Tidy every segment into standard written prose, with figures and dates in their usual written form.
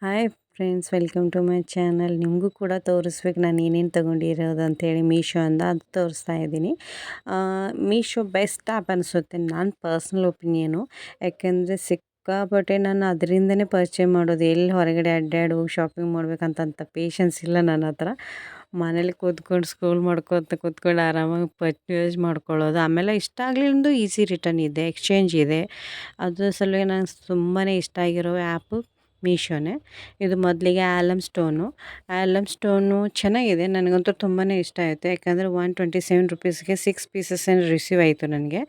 Hi friends, welcome to my channel. ನಿಮಗೂ ಕೂಡ ತೋರಿಸ್ಬೇಕು ನಾನು ಏನೇನು ತೊಗೊಂಡಿರೋದು ಅಂಥೇಳಿ ಮೀಶೋಯಿಂದ ಅದು ತೋರಿಸ್ತಾ ಇದ್ದೀನಿ. ಮೀಶೋ ಬೆಸ್ಟ್ ಆ್ಯಪ್ ಅನಿಸುತ್ತೆ ನನ್ನ ಪರ್ಸ್ನಲ್ ಒಪಿನಿಯನು. ಯಾಕೆಂದರೆ ಸಿಕ್ಕಾಪಟ್ಟೆ ನಾನು ಅದರಿಂದನೇ ಪರ್ಚೇಸ್ ಮಾಡೋದು. ಎಲ್ಲಿ ಹೊರಗಡೆ ಅಡ್ಡಾಡಿ ಹೋಗಿ ಶಾಪಿಂಗ್ ಮಾಡ್ಬೇಕಂತಂತ ಪೇಷನ್ಸ್ ಇಲ್ಲ ನನ್ನ ಹತ್ರ. ಮನೇಲಿ ಕೂತ್ಕೊಂಡು ಸ್ಕ್ರೋಲ್ ಮಾಡ್ಕೊತ ಕೂತ್ಕೊಂಡು ಆರಾಮಾಗಿ ಪರ್ಚೇಸ್ ಮಾಡ್ಕೊಳ್ಳೋದು. ಆಮೇಲೆ ಇಷ್ಟ ಆಗಲಿಲ್ಲಂದು ಈಸಿ ರಿಟರ್ನ್ ಇದೆ, ಎಕ್ಸ್ಚೇಂಜ್ ಇದೆ. ಅದ್ರ ಸಲುವಾಗಿ ನಂಗೆ ತುಂಬಾ ಇಷ್ಟ ಆಗಿರೋ ಆ್ಯಪು ಮೀಶೋನೇ. ಇದು ಮೊದಲಿಗೆ ಆಲಮ್ ಸ್ಟೋನು ಚೆನ್ನಾಗಿದೆ. ನನಗಂತೂ ತುಂಬಾ ಇಷ್ಟ ಆಯಿತು. ಯಾಕಂದರೆ 127 ರುಪೀಸ್ಗೆ 6 ಪೀಸಸ್ ಏನು ರಿಸೀವ್ ಆಯಿತು ನನಗೆ.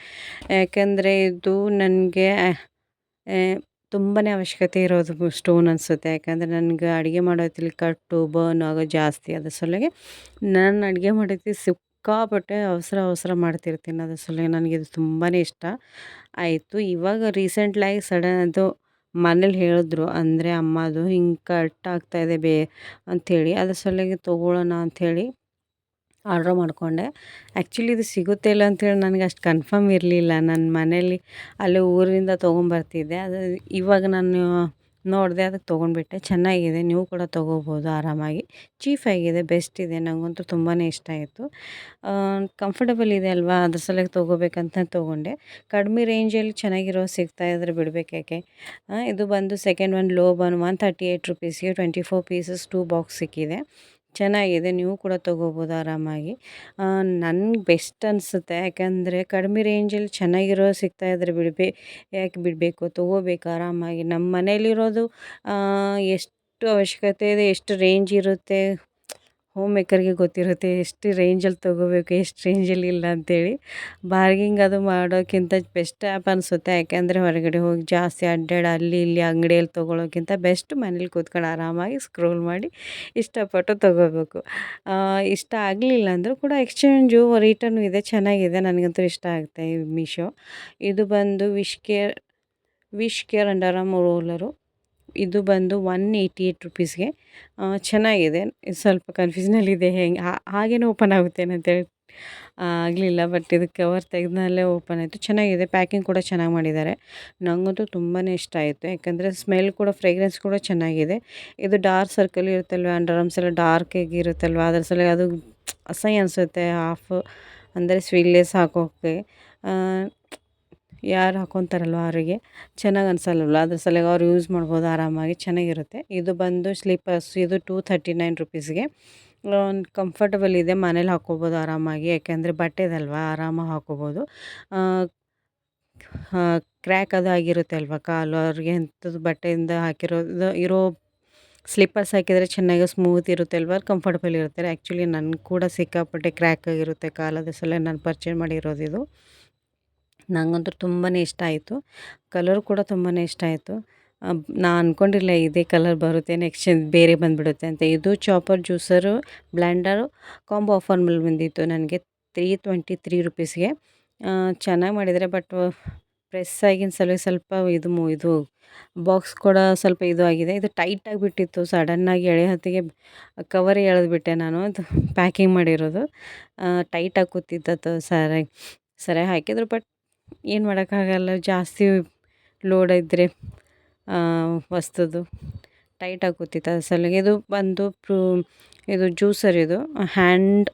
ಯಾಕಂದರೆ ಇದು ನನಗೆ ತುಂಬಾ ಅವಶ್ಯಕತೆ ಇರೋದು ಸ್ಟೋನ್ ಅನಿಸುತ್ತೆ. ಯಾಕಂದರೆ ನನಗೆ ಅಡುಗೆ ಮಾಡೋದ್ರಲ್ಲಿ ಕಟ್ಟು ಬರ್ನ್ ಆಗೋದು ಜಾಸ್ತಿ. ಅದ್ರ ಸಲುವಾಗಿ ನಾನು ಅಡುಗೆ ಮಾಡೋಕ್ಕೆ ಸಿಕ್ಕಾಪಟ್ಟೆ ಅವಸರ ಮಾಡ್ತಿರ್ತೀನಿ. ಅದ್ರ ಸಲುವಾಗಿ ನನಗಿದು ತುಂಬಾ ಇಷ್ಟ ಆಯಿತು. ಇವಾಗ ರೀಸೆಂಟ್ಲಾಗಿ ಸಡನ್ ಅದು ಮನೇಲಿ ಹೇಳಿದ್ರು, ಅಂದರೆ ಅಮ್ಮದು ಹಿಂಗೆ ಕಟ್ ಆಗ್ತಾಯಿದೆ ಅಂಥೇಳಿ. ಅದ್ರ ಸಲುವಾಗಿ ತೊಗೊಳ್ಳೋಣ ಅಂಥೇಳಿ ಆರ್ಡ್ರ್ ಮಾಡಿಕೊಂಡೆ. ಆ್ಯಕ್ಚುಲಿ ಇದು ಸಿಗುತ್ತೆ ಇಲ್ಲ ಅಂಥೇಳಿ ನನಗೆ ಅಷ್ಟು ಕನ್ಫರ್ಮ್ ಇರಲಿಲ್ಲ. ನನ್ನ ಮನೇಲಿ ಅಲ್ಲೇ ಊರಿಂದ ತೊಗೊಂಬರ್ತಿದ್ದೆ. ಅದು ಇವಾಗ ನಾನು ನೋಡಿದೆ, ಅದಕ್ಕೆ ತೊಗೊಂಡ್ಬಿಟ್ಟೆ. ಚೆನ್ನಾಗಿದೆ, ನೀವು ಕೂಡ ತೊಗೋಬೋದು ಆರಾಮಾಗಿ. ಚೀಫಾಗಿದೆ, ಬೆಸ್ಟ್ ಇದೆ. ನನಗಂತೂ ತುಂಬಾ ಇಷ್ಟ ಆಯಿತು. ಕಂಫರ್ಟಬಲ್ ಇದೆ ಅಲ್ವಾ, ಅದ್ರ ಸಲುವಾಗಿ ತೊಗೋಬೇಕಂತ ತೊಗೊಂಡೆ. ಕಡಿಮೆ ರೇಂಜಲ್ಲಿ ಚೆನ್ನಾಗಿರೋ ಸಿಗ್ತಾಯಿದ್ರೆ ಬಿಡಬೇಕೇಕೆ. ಇದು ಬಂದು ಸೆಕೆಂಡ್ ಒನ್ ಲೋ ಬನ್ 138 ರುಪೀಸ್ಗೆ 24 ಪೀಸಸ್ 2 ಬಾಕ್ಸ್ ಸಿಕ್ಕಿದೆ. ಚೆನ್ನಾಗಿದೆ, ನೀವು ಕೂಡ ತೊಗೋಬೋದು ಆರಾಮಾಗಿ. ನನಗೆ ಬೆಸ್ಟ್ ಅನಿಸುತ್ತೆ. ಯಾಕಂದರೆ ಕಡಿಮೆ ರೇಂಜಲ್ಲಿ ಚೆನ್ನಾಗಿರೋ ಸಿಗ್ತಾಯಿದ್ರೆ ಯಾಕೆ ಬಿಡಬೇಕು, ತೊಗೋಬೇಕು ಆರಾಮಾಗಿ. ನಮ್ಮ ಮನೇಲಿರೋದು ಎಷ್ಟು ಅವಶ್ಯಕತೆ ಇದೆ, ಎಷ್ಟು ರೇಂಜ್ ಇರುತ್ತೆ, ಹೋಮ್ ಮೇಕರ್ಗೆ ಗೊತ್ತಿರುತ್ತೆ ಎಷ್ಟು ರೇಂಜಲ್ಲಿ ತೊಗೋಬೇಕು, ಎಷ್ಟು ರೇಂಜಲ್ಲಿ ಇಲ್ಲ ಅಂಥೇಳಿ. ಬಾರ್ಗಿಂಗ್ ಅದು ಮಾಡೋಕ್ಕಿಂತ ಬೆಸ್ಟ್ ಆ್ಯಪ್ ಅನಿಸುತ್ತೆ. ಯಾಕೆಂದರೆ ಹೊರಗಡೆ ಹೋಗಿ ಜಾಸ್ತಿ ಅಡ್ಡಾಡಿ ಅಲ್ಲಿ ಇಲ್ಲಿ ಅಂಗಡಿಯಲ್ಲಿ ತೊಗೊಳ್ಳೋಕ್ಕಿಂತ ಬೆಸ್ಟ್ ಮನೇಲಿ ಕೂತ್ಕೊಂಡು ಆರಾಮಾಗಿ ಸ್ಕ್ರೋಲ್ ಮಾಡಿ ಇಷ್ಟಪಟ್ಟು ತೊಗೋಬೇಕು. ಇಷ್ಟ ಆಗಲಿಲ್ಲ ಅಂದರೂ ಕೂಡ ಎಕ್ಸ್ಚೇಂಜು ರಿಟರ್ನು ಇದೆ, ಚೆನ್ನಾಗಿದೆ. ನನಗಂತೂ ಇಷ್ಟ ಆಗುತ್ತೆ ಈ ಮೀಶೋ. ಇದು ಬಂದು ವಿಶ್ ಕೇರ್ ಅಂಡರ್ ಆರ್ಮ್ ರೋಲರು. ಇದು ಬಂದು 188 ರುಪೀಸ್ಗೆ ಚೆನ್ನಾಗಿದೆ. ಇದು ಸ್ವಲ್ಪ ಕನ್ಫ್ಯೂಸ್ನಲ್ಲಿದೆ, ಹಾಗೇನೂ ಓಪನ್ ಆಗುತ್ತೇನೋ ಅಂತೇಳಿ ಆಗಲಿಲ್ಲ. ಬಟ್ ಇದು ಕವರ್ ತೆಗೆದ್ಮೇಲೆ ಓಪನ್ ಆಯಿತು. ಚೆನ್ನಾಗಿದೆ, ಪ್ಯಾಕಿಂಗ್ ಕೂಡ ಚೆನ್ನಾಗಿ ಮಾಡಿದ್ದಾರೆ. ನನಗಂತೂ ತುಂಬಾ ಇಷ್ಟ ಆಯಿತು. ಯಾಕಂದರೆ ಸ್ಮೆಲ್ ಕೂಡ, ಫ್ರೇಗ್ರೆನ್ಸ್ ಕೂಡ ಚೆನ್ನಾಗಿದೆ. ಇದು ಡಾರ್ಕ್ ಸರ್ಕಲ್ ಇರುತ್ತಲ್ವ, ಅಂಡರ್ ಆರ್ಮ್ಸ್ ಎಲ್ಲ ಡಾರ್ಕಾಗಿ ಇರುತ್ತಲ್ವ, ಅದ್ರ ಸಲ ಅದು ಅಸಹ್ಯ ಅನಿಸುತ್ತೆ. ಅಂದರೆ ಸ್ಲೀವ್ಲೆಸ್ ಹಾಕೋಕ್ಕೆ ಯಾರು ಹಾಕೊತಾರಲ್ವ ಅವರಿಗೆ ಚೆನ್ನಾಗಿ ಅನಿಸಲ್ಲವಲ್ಲ, ಅದ್ರ ಸಲುವಾಗಿ ಅವ್ರು ಯೂಸ್ ಮಾಡ್ಬೋದು ಆರಾಮಾಗಿ, ಚೆನ್ನಾಗಿರುತ್ತೆ. ಇದು ಬಂದು ಸ್ಲೀಪರ್ಸ್. ಇದು 239 ರುಪೀಸ್ಗೆ ಕಂಫರ್ಟಬಲ್ ಇದೆ. ಮನೇಲಿ ಹಾಕ್ಕೋಬೋದು ಆರಾಮಾಗಿ. ಯಾಕೆಂದರೆ ಬಟ್ಟೆದಲ್ವ, ಆರಾಮಾಗಿ ಹಾಕ್ಕೋಬೋದು. ಕ್ರ್ಯಾಕ್ ಅದು ಆಗಿರುತ್ತೆ ಅಲ್ವ ಕಾಲು, ಅವ್ರಿಗೆ ಎಂಥದ್ದು ಬಟ್ಟೆಯಿಂದ ಇರೋ ಸ್ಲಿಪ್ಪರ್ಸ್ ಹಾಕಿದರೆ ಚೆನ್ನಾಗಿ ಸ್ಮೂತ್ ಇರುತ್ತೆ ಅಲ್ವ, ಕಂಫರ್ಟಬಲ್ ಇರುತ್ತೆ. ಆ್ಯಕ್ಚುಲಿ ನನಗೆ ಕೂಡ ಸಿಕ್ಕಾಪಟ್ಟೆ ಕ್ರ್ಯಾಕ್ ಆಗಿರುತ್ತೆ ಕಾಲು, ಅದ್ರ ಸಲ ನಾನು ಪರ್ಚೇಸ್ ಮಾಡಿರೋದು ಇದು. ನನಗಂತೂ ತುಂಬಾ ಇಷ್ಟ ಆಯಿತು. ಕಲರ್ ಕೂಡ ತುಂಬಾ ಇಷ್ಟ ಆಯಿತು. ನಾನು ಅಂದ್ಕೊಂಡಿರಲಿಲ್ಲ ಇದೇ ಕಲರ್ ಬರುತ್ತೆ, ನೆಕ್ಸ್ಟ್ ಬೇರೆ ಬಂದುಬಿಡುತ್ತೆ ಅಂತ. ಇದು chopper, juicer, blender combo offer ಮೇಲೆ ಬಂದಿತ್ತು ನನಗೆ 323 ರುಪೀಸ್ಗೆ. ಚೆನ್ನಾಗಿ ಮಾಡಿದ್ದಾರೆ. ಬಟ್ ಪ್ರೆಸ್ ಆಗಿನ ಸ್ವಲ್ಪ ಇದು ಬಾಕ್ಸ್ ಕೂಡ ಸ್ವಲ್ಪ ಇದು ಆಗಿದೆ. ಇದು ಟೈಟ್ ಆಗಿಬಿಟ್ಟಿತ್ತು. ಸಡನ್ನಾಗಿ ಎಳೆ ಹೊತ್ತಿಗೆ ಕವರೇ ಎಳೆದ್ಬಿಟ್ಟೆ ನಾನು. ಅದು ಪ್ಯಾಕಿಂಗ್ ಮಾಡಿರೋದು ಟೈಟಾಗಿ ಕೂತಿದ್ದತ್ತು. ಸರಿಯಾಗಿ ಹಾಕಿದ್ರು. ಬಟ್ ಏನು ಮಾಡೋಕ್ಕಾಗಲ್ಲ, ಜಾಸ್ತಿ ಲೋಡ್ ಇದ್ದರೆ ವಸ್ತುದು ಟೈಟಾಗಿ ಕೂತಿತ್ತು. ಅದ್ರ ಸಲುವಾಗಿ ಇದು ಬಂದು ಇದು ಜ್ಯೂಸರ್. ಇದು ಹ್ಯಾಂಡ್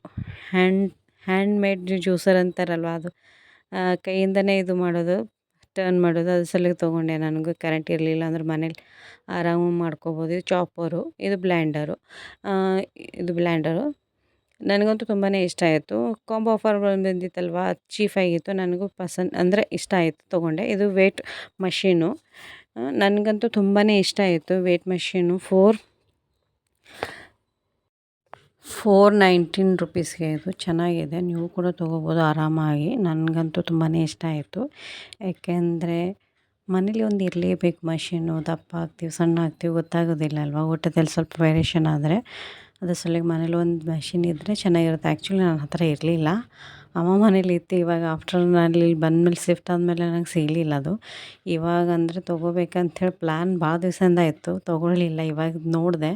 ಮೇಡ್ ಜ್ಯೂಸರ್ ಅಂತಾರಲ್ವ, ಅದು ಕೈಯಿಂದನೇ ಇದು ಮಾಡೋದು, ಟರ್ನ್ ಮಾಡೋದು. ಅದ್ರ ಸಲುವಾಗಿ ತೊಗೊಂಡೆ. ನನಗೂ ಕರೆಂಟ್ ಇರಲಿಲ್ಲ ಅಂದ್ರೆ ಮನೇಲಿ ಆರಾಮಾಗಿ ಮಾಡ್ಕೋಬೋದು. ಇದು ಚಾಪರು, ಇದು ಬ್ಲ್ಯಾಂಡರು. ನನಗಂತೂ ತುಂಬಾ ಇಷ್ಟ ಆಯಿತು. ಕಾಂಬೋ ಆಫರ್ ಬಂದಿತ್ತಲ್ವ, ಚೀಫಾಗಿತ್ತು. ನನಗೂ ಅಂದರೆ ಇಷ್ಟ ಆಯಿತು, ತೊಗೊಂಡೆ. ಇದು ವೇಟ್ ಮಷೀನು. ನನಗಂತೂ ತುಂಬಾ ಇಷ್ಟ ಆಯಿತು. ವೇಟ್ ಮಷೀನು 419 ರುಪೀಸ್ಗೆ ಇದು ಚೆನ್ನಾಗಿದೆ. ನೀವು ಕೂಡ ತೊಗೋಬೋದು ಆರಾಮಾಗಿ. ನನಗಂತೂ ತುಂಬಾ ಇಷ್ಟ ಆಯಿತು. ಯಾಕೆಂದರೆ ಮನೇಲಿ ಒಂದು ಇರಲೇಬೇಕು ಮಷೀನು. ದಪ್ಪ ಆಗ್ತೀವಿ, ಸಣ್ಣ ಆಗ್ತೀವಿ, ಗೊತ್ತಾಗೋದಿಲ್ಲ ಅಲ್ವಾ, ಊಟದಲ್ಲಿ ಸ್ವಲ್ಪ ವೇರಿಯೇಷನ್ ಆದರೆ. ಅದ್ರ ಸಲುವಾಗಿ ಮನೇಲಿ ಒಂದು ಮಷೀನ್ ಇದ್ದರೆ ಚೆನ್ನಾಗಿರುತ್ತೆ. ಆ್ಯಕ್ಚುಲಿ ನನ್ನ ಹತ್ರ ಇರಲಿಲ್ಲ, ಅಮ್ಮ ಮನೇಲಿ ಇತ್ತು. ಇವಾಗ ಆಫ್ಟರ್ ನಾನು ಇಲ್ಲಿ ಬಂದಮೇಲೆ ಶಿಫ್ಟ್ ಆದಮೇಲೆ ನಂಗೆ ಸಿಗಲಿಲ್ಲ ಅದು. ಇವಾಗ ಅಂದರೆ ತೊಗೋಬೇಕಂಥೇಳಿ ಪ್ಲ್ಯಾನ್ ಭಾಳ ದಿವಸದಿಂದ ಇತ್ತು, ತೊಗೊಳ್ಳಿಲ್ಲ. ಇವಾಗ ನೋಡಿದೆ,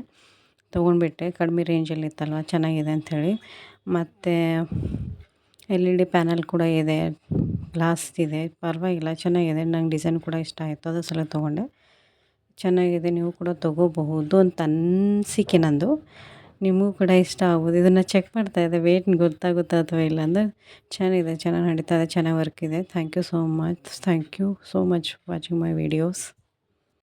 ತೊಗೊಂಡ್ಬಿಟ್ಟೆ. ಕಡಿಮೆ ರೇಂಜಲ್ಲಿ ಇತ್ತಲ್ವ, ಚೆನ್ನಾಗಿದೆ ಅಂಥೇಳಿ. ಮತ್ತು LED ಪ್ಯಾನಲ್ ಕೂಡ ಇದೆ, ಗ್ಲಾಸ್ ಇದೆ, ಪರವಾಗಿಲ್ಲ ಚೆನ್ನಾಗಿದೆ. ನಂಗೆ ಡಿಸೈನ್ ಕೂಡ ಇಷ್ಟ ಆಯಿತು, ಅದ್ರ ಸಲ ತೊಗೊಂಡೆ. ಚೆನ್ನಾಗಿದೆ, ನೀವು ಕೂಡ ತೊಗೋಬಹುದು ಅಂತ ಅನಿಸಿಕೆ ನಂದು. ನಿಮಗೂ ಕೂಡ ಇಷ್ಟ ಆಗ್ಬೋದು. ಇದನ್ನು ಚೆಕ್ ಮಾಡ್ತಾ ಇದ್ದೆ ವೇಟ್ ಗೊತ್ತಾಗುತ್ತಾ ಅಥವಾ ಇಲ್ಲ ಅಂದರೆ ಚೆನ್ನಾಗಿದೆ, ಚೆನ್ನಾಗಿ ನಡೀತಾ ಇದೆ, ಚೆನ್ನಾಗಿ ವರ್ಕ್ ಇದೆ. Thank you so much for watching my videos.